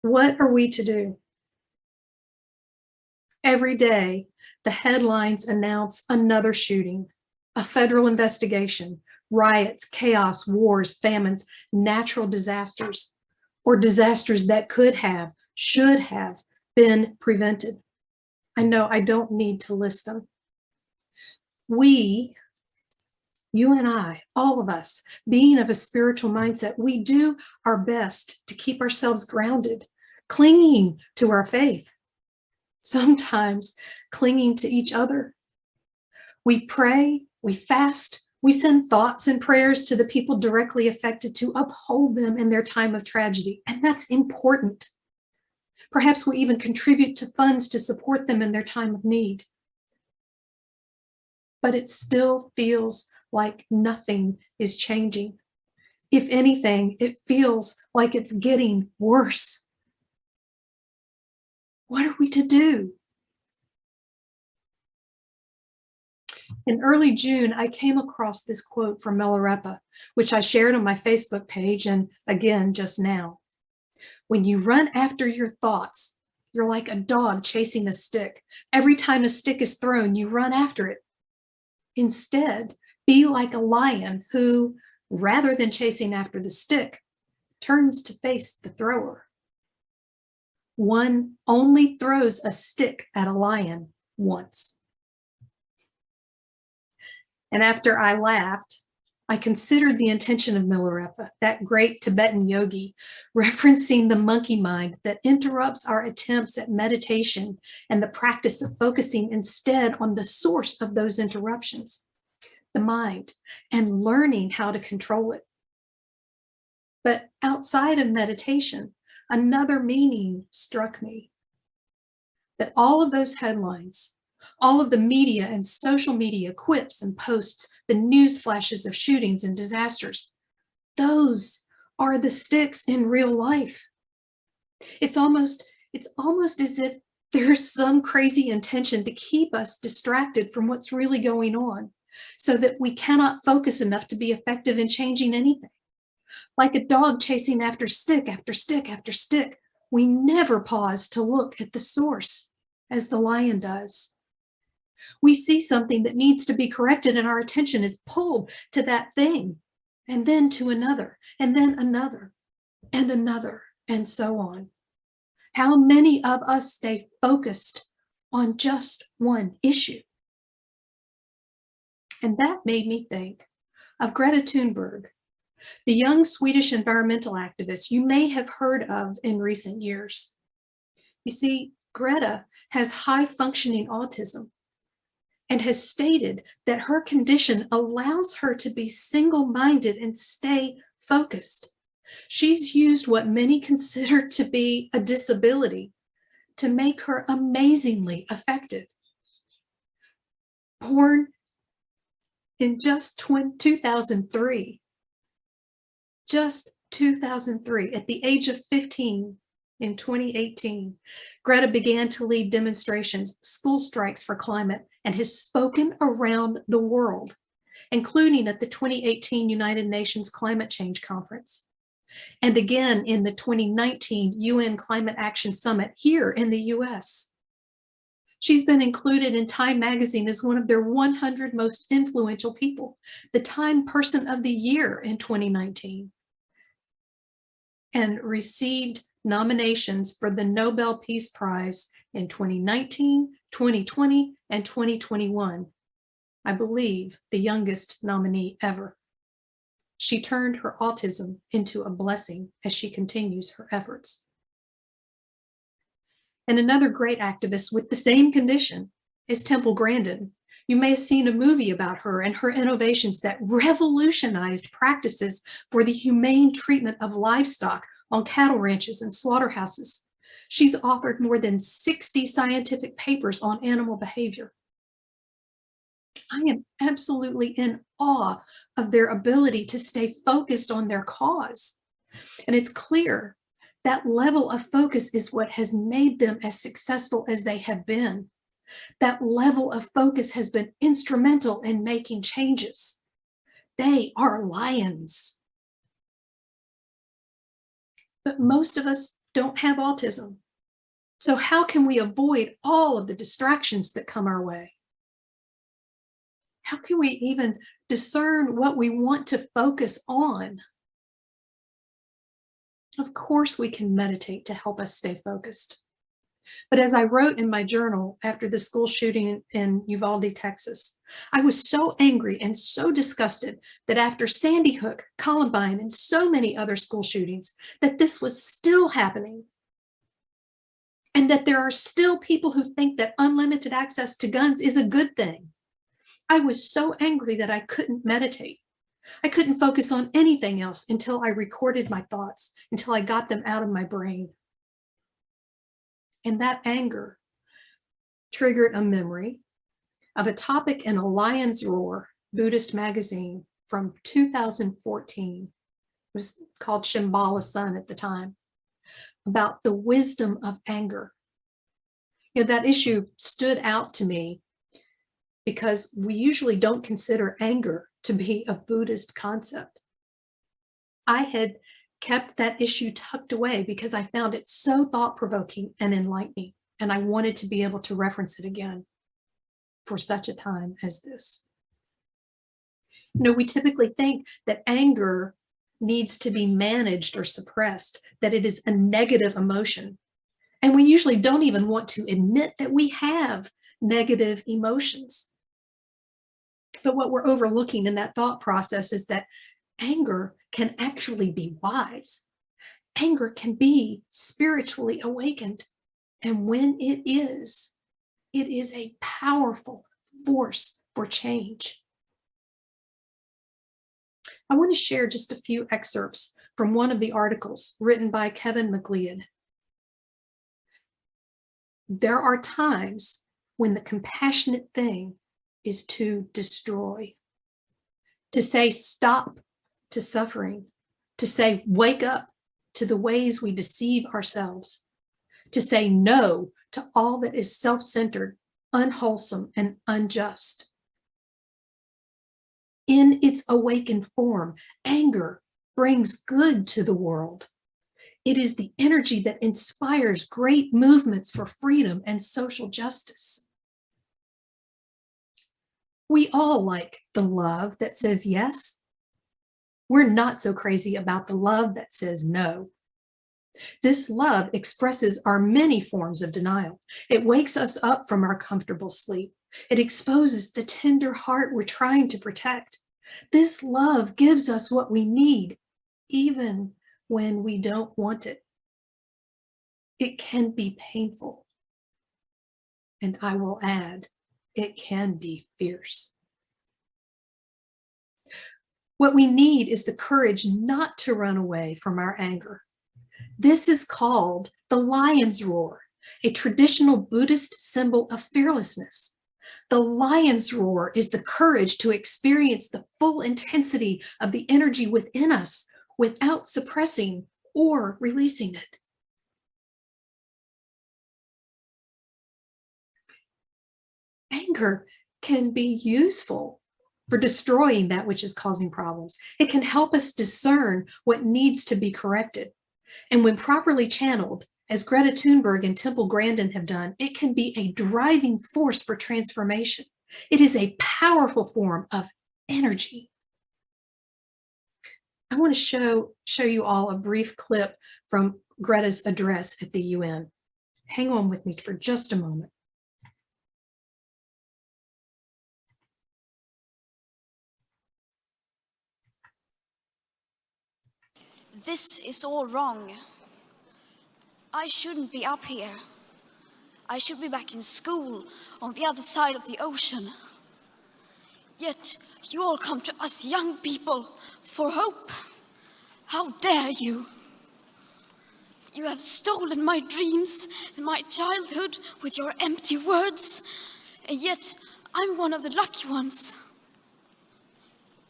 What are we to do? Every day, the headlines announce another shooting, a federal investigation, riots, chaos, wars, famines, natural disasters, or disasters that could have, should have been prevented. I know I don't need to list them. We, you and I, all of us, being of a spiritual mindset, we do our best to keep ourselves grounded, clinging to our faith, sometimes clinging to each other. We pray, we fast, we send thoughts and prayers to the people directly affected to uphold them in their time of tragedy, and that's important. Perhaps we even contribute to funds to support them in their time of need. But it still feels like nothing is changing. If anything, it feels like it's getting worse. What are we to do? In early June, I came across this quote from Milarepa, which I shared on my Facebook page and again just now. When you run after your thoughts, you're like a dog chasing a stick. Every time a stick is thrown, you run after it. Instead, be like a lion who, rather than chasing after the stick, turns to face the thrower. One only throws a stick at a lion once. And after I laughed, I considered the intention of Milarepa, that great Tibetan yogi, referencing the monkey mind that interrupts our attempts at meditation and the practice of focusing instead on the source of those interruptions, the mind, and learning how to control it. But outside of meditation, another meaning struck me, that all of those headlines, all of the media and social media quips and posts, the news flashes of shootings and disasters, those are the sticks in real life. It's almost as if there's some crazy intention to keep us distracted from what's really going on so that we cannot focus enough to be effective in changing anything. Like a dog chasing after stick after stick after stick, we never pause to look at the source as the lion does. We see something that needs to be corrected and our attention is pulled to that thing, and then to another, and then another, and so on. How many of us stay focused on just one issue? And that made me think of Greta Thunberg, the young Swedish environmental activist you may have heard of in recent years. You see, Greta has high-functioning autism and has stated that her condition allows her to be single-minded and stay focused. She's used what many consider to be a disability to make her amazingly effective. Born in just 2003, at the age of 15, in 2018, Greta began to lead demonstrations, school strikes for climate, and has spoken around the world, including at the 2018 United Nations Climate Change Conference, and again in the 2019 UN Climate Action Summit here in the US. She's been included in Time magazine as one of their 100 most influential people, the Time Person of the Year in 2019, and received nominations for the Nobel Peace Prize in 2019, 2020, and 2021. I believe the youngest nominee ever. She turned her autism into a blessing as she continues her efforts. And another great activist with the same condition is Temple Grandin. You may have seen a movie about her and her innovations that revolutionized practices for the humane treatment of livestock on cattle ranches and slaughterhouses. She's authored more than 60 scientific papers on animal behavior. I am absolutely in awe of their ability to stay focused on their cause. And it's clear that level of focus is what has made them as successful as they have been. That level of focus has been instrumental in making changes. They are lions. But most of us don't have autism. So how can we avoid all of the distractions that come our way? How can we even discern what we want to focus on? Of course, we can meditate to help us stay focused. But as I wrote in my journal after the school shooting in Uvalde, Texas, I was so angry and so disgusted that after Sandy Hook, Columbine, and so many other school shootings, that this was still happening. And that there are still people who think that unlimited access to guns is a good thing. I was so angry that I couldn't meditate. I couldn't focus on anything else until I recorded my thoughts, until I got them out of my brain. And that anger triggered a memory of a topic in a Lion's Roar Buddhist magazine from 2014. It was called Shambhala Sun at the time, about the wisdom of anger. You know, that issue stood out to me because we usually don't consider anger to be a Buddhist concept. I had kept that issue tucked away because I found it so thought-provoking and enlightening, and I wanted to be able to reference it again for such a time as this. You know, we typically think that anger needs to be managed or suppressed, that it is a negative emotion. And we usually don't even want to admit that we have negative emotions. But what we're overlooking in that thought process is that anger can actually be wise. Anger can be spiritually awakened. And when it is a powerful force for change. I want to share just a few excerpts from one of the articles written by Kevin McLeod. There are times when the compassionate thing is to destroy, to say stop to suffering, to say wake up to the ways we deceive ourselves, to say no to all that is self-centered, unwholesome, and unjust. In its awakened form, anger brings good to the world. It is the energy that inspires great movements for freedom and social justice. We all like the love that says yes. We're not so crazy about the love that says no. This love expresses our many forms of denial. It wakes us up from our comfortable sleep. It exposes the tender heart we're trying to protect. This love gives us what we need, even when we don't want it. It can be painful. And I will add, it can be fierce. What we need is the courage not to run away from our anger. This is called the lion's roar, a traditional Buddhist symbol of fearlessness. The lion's roar is the courage to experience the full intensity of the energy within us without suppressing or releasing it. Anger can be useful for destroying that which is causing problems. It can help us discern what needs to be corrected. And when properly channeled, as Greta Thunberg and Temple Grandin have done, it can be a driving force for transformation. It is a powerful form of energy. I want to show you all a brief clip from Greta's address at the UN. Hang on with me for just a moment. This is all wrong. I shouldn't be up here. I should be back in school on the other side of the ocean. Yet you all come to us young people for hope. How dare you? You have stolen my dreams and my childhood with your empty words, and yet I'm one of the lucky ones.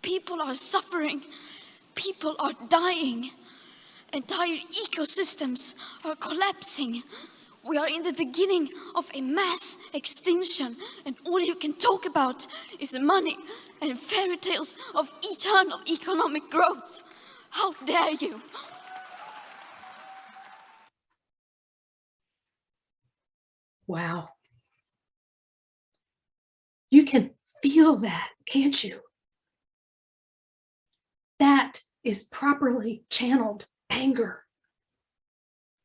People are suffering. People are dying. Entire ecosystems are collapsing. We are in the beginning of a mass extinction, and all you can talk about is money and fairy tales of eternal economic growth. How dare you? Wow. You can feel that, can't you? That is properly channeled anger,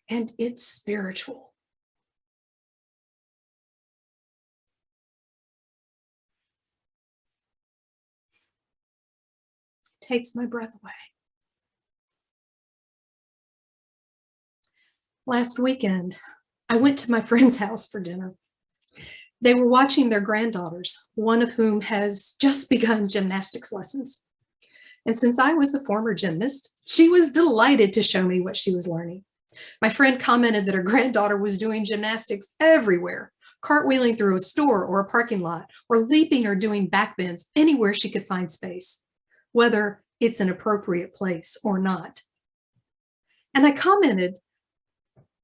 and it's spiritual. It takes my breath away. Last weekend, I went to my friend's house for dinner. They were watching their granddaughters, one of whom has just begun gymnastics lessons. And since I was a former gymnast, she was delighted to show me what she was learning. My friend commented that her granddaughter was doing gymnastics everywhere, cartwheeling through a store or a parking lot, or leaping or doing backbends anywhere she could find space, whether it's an appropriate place or not. And I commented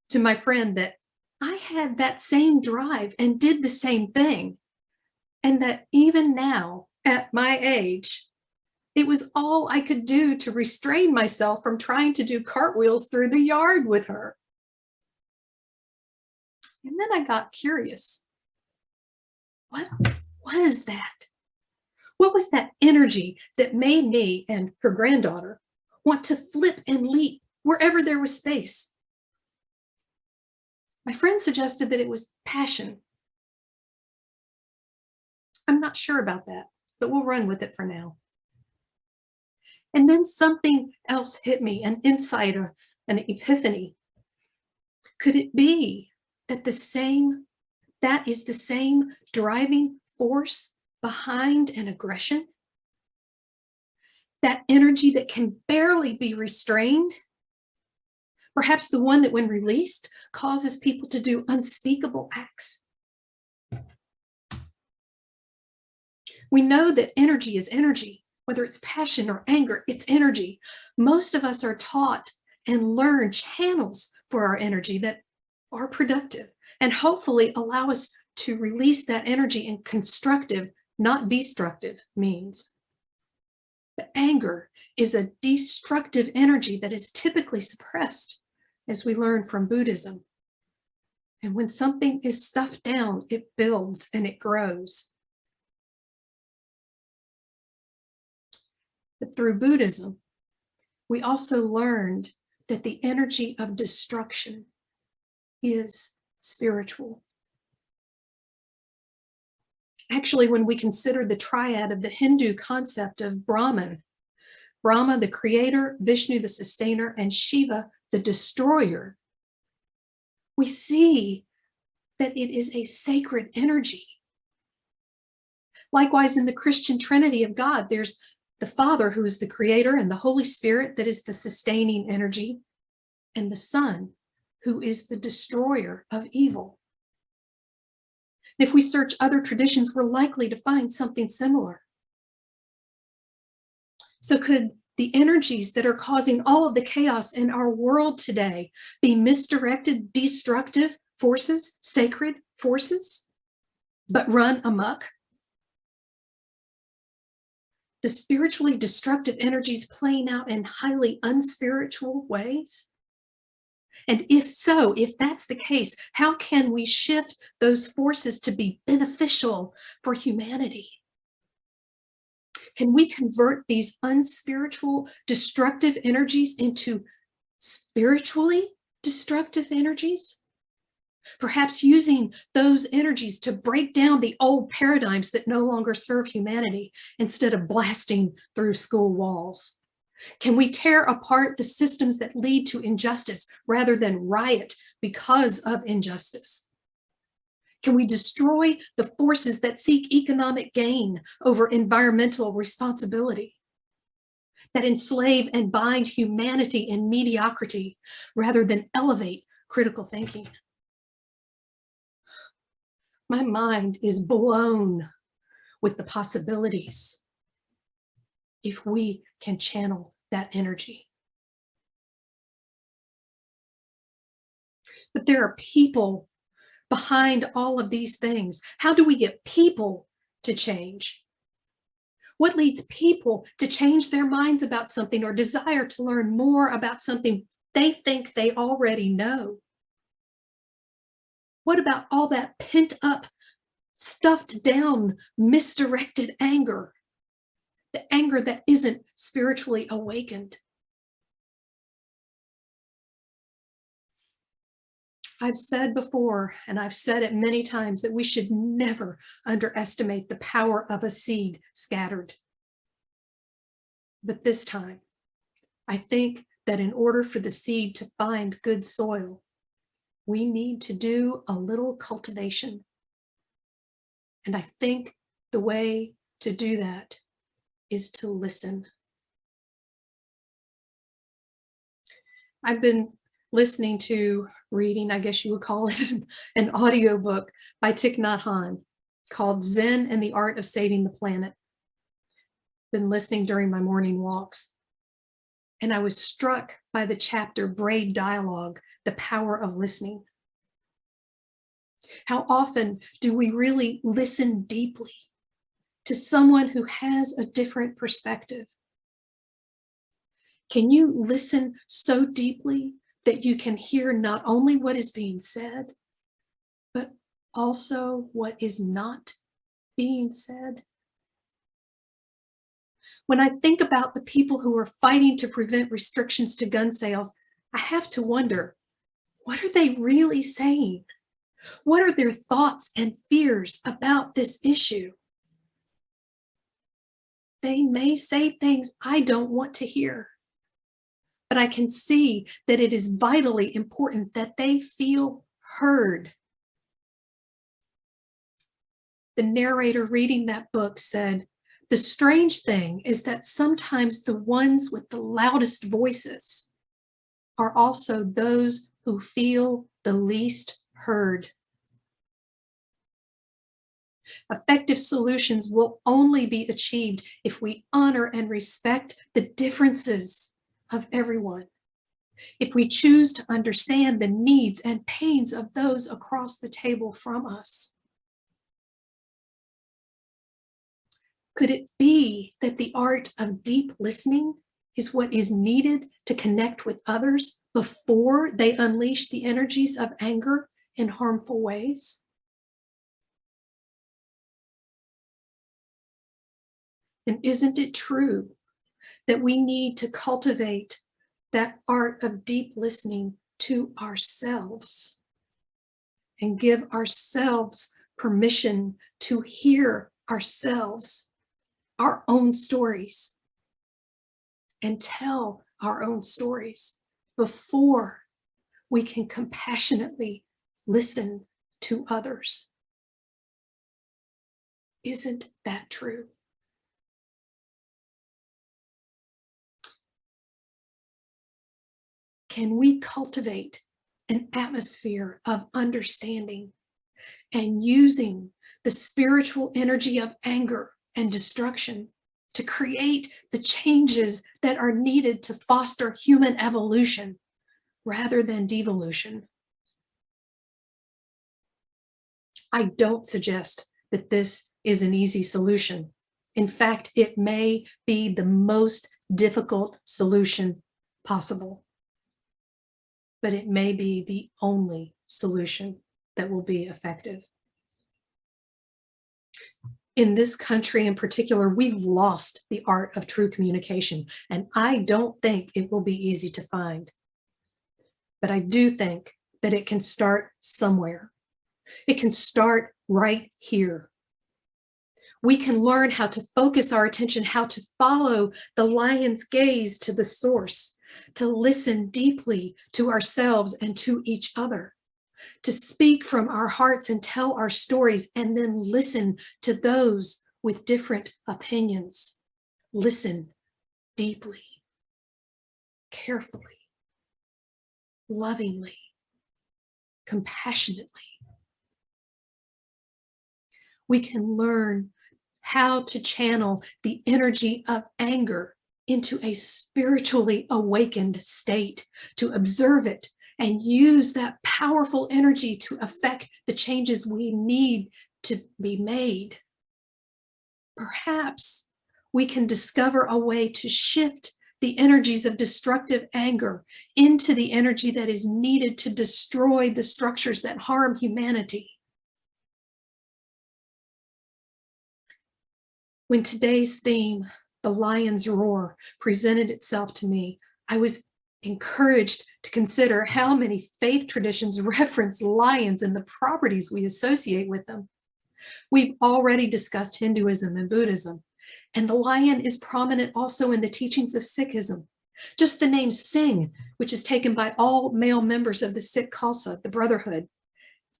to my friend that I had that same drive and did the same thing. And that even now, at my age, it was all I could do to restrain myself from trying to do cartwheels through the yard with her. And then I got curious. What was that? What was that energy that made me and her granddaughter want to flip and leap wherever there was space? My friend suggested that it was passion. I'm not sure about that, but we'll run with it for now. And then something else hit me, an insight or an epiphany. Could it be that that is the same driving force behind an aggression? That energy that can barely be restrained? Perhaps the one that, when released, causes people to do unspeakable acts. We know that energy is energy, whether it's passion or anger, it's energy. Most of us are taught and learn channels for our energy that are productive and hopefully allow us to release that energy in constructive, not destructive means. But anger is a destructive energy that is typically suppressed, as we learn from Buddhism. And when something is stuffed down, it builds and it grows. But through Buddhism, we also learned that the energy of destruction is spiritual. Actually, when we consider the triad of the Hindu concept of Brahman, Brahma, the creator, Vishnu, the sustainer, and Shiva, the destroyer, we see that it is a sacred energy. Likewise, in the Christian Trinity of God, there's the Father, who is the creator, and the Holy Spirit, that is the sustaining energy, and the Son, who is the destroyer of evil. If we search other traditions, we're likely to find something similar. So could the energies that are causing all of the chaos in our world today be misdirected, destructive forces, sacred forces, but run amok? The spiritually destructive energies playing out in highly unspiritual ways? And if so, if that's the case, how can we shift those forces to be beneficial for humanity? Can we convert these unspiritual, destructive energies into spiritually destructive energies? Perhaps using those energies to break down the old paradigms that no longer serve humanity instead of blasting through school walls. Can we tear apart the systems that lead to injustice rather than riot because of injustice? Can we destroy the forces that seek economic gain over environmental responsibility, that enslave and bind humanity in mediocrity rather than elevate critical thinking? My mind is blown with the possibilities if we can channel that energy. But there are people behind all of these things. How do we get people to change? What leads people to change their minds about something or desire to learn more about something they think they already know? What about all that pent up, stuffed down, misdirected anger? The anger that isn't spiritually awakened. I've said before, and I've said it many times, that we should never underestimate the power of a seed scattered. But this time, I think that in order for the seed to find good soil, we need to do a little cultivation. And I think the way to do that is to listen. I've been reading, I guess you would call it, an audiobook by Thich Nhat Hanh called Zen and the Art of Saving the Planet. Been listening during my morning walks. And I was struck by the chapter Brave Dialogue, the Power of Listening. How often do we really listen deeply to someone who has a different perspective? Can you listen so deeply that you can hear not only what is being said, but also what is not being said? When I think about the people who are fighting to prevent restrictions to gun sales, I have to wonder, what are they really saying? What are their thoughts and fears about this issue? They may say things I don't want to hear, but I can see that it is vitally important that they feel heard. The narrator reading that book said, "The strange thing is that sometimes the ones with the loudest voices are also those who feel the least heard." Effective solutions will only be achieved if we honor and respect the differences of everyone. If we choose to understand the needs and pains of those across the table from us. Could it be that the art of deep listening is what is needed to connect with others before they unleash the energies of anger in harmful ways? And isn't it true that we need to cultivate that art of deep listening to ourselves and give ourselves permission to hear ourselves, our own stories, and tell our own stories before we can compassionately listen to others? Isn't that true? Can we cultivate an atmosphere of understanding and using the spiritual energy of anger and destruction to create the changes that are needed to foster human evolution rather than devolution? I don't suggest that this is an easy solution. In fact, it may be the most difficult solution possible, but it may be the only solution that will be effective. In this country in particular, we've lost the art of true communication, and I don't think it will be easy to find. But I do think that it can start somewhere. It can start right here. We can learn how to focus our attention, how to follow the lion's gaze to the source, to listen deeply to ourselves and to each other, to speak from our hearts and tell our stories, and then listen to those with different opinions. Listen deeply, carefully, lovingly, compassionately. We can learn how to channel the energy of anger into a spiritually awakened state, to observe it and use that powerful energy to affect the changes we need to be made. Perhaps we can discover a way to shift the energies of destructive anger into the energy that is needed to destroy the structures that harm humanity. When today's theme, the lion's roar, presented itself to me, I was encouraged to consider how many faith traditions reference lions and the properties we associate with them. We've already discussed Hinduism and Buddhism, and the lion is prominent also in the teachings of Sikhism. Just the name Singh, which is taken by all male members of the Sikh Khalsa, the Brotherhood,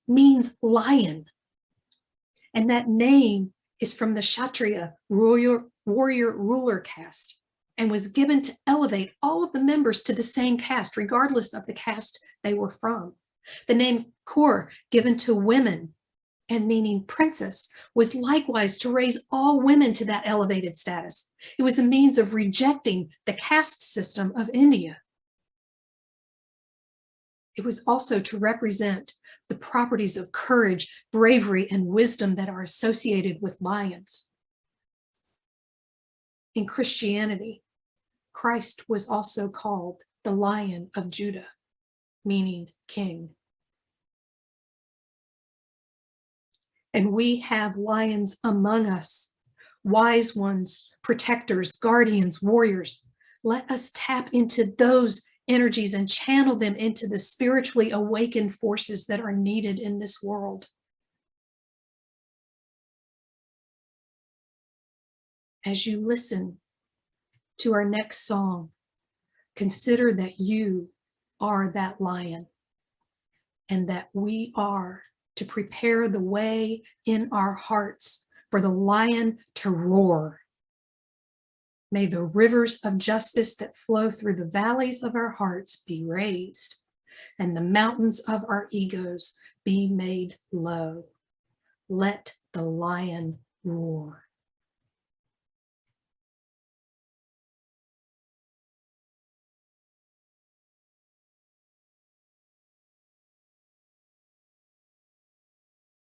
means lion. And that name is from the Kshatriya, warrior ruler caste, and was given to elevate all of the members to the same caste, regardless of the caste they were from. The name Kaur, given to women and meaning princess, was likewise to raise all women to that elevated status. It was a means of rejecting the caste system of India. It was also to represent the properties of courage, bravery, and wisdom that are associated with lions. In Christianity, Christ was also called the Lion of Judah, meaning king. And we have lions among us, wise ones, protectors, guardians, warriors. Let us tap into those energies and channel them into the spiritually awakened forces that are needed in this world. As you listen to our next song, consider that you are that lion and that we are to prepare the way in our hearts for the lion to roar. May the rivers of justice that flow through the valleys of our hearts be raised, and the mountains of our egos be made low. Let the lion roar.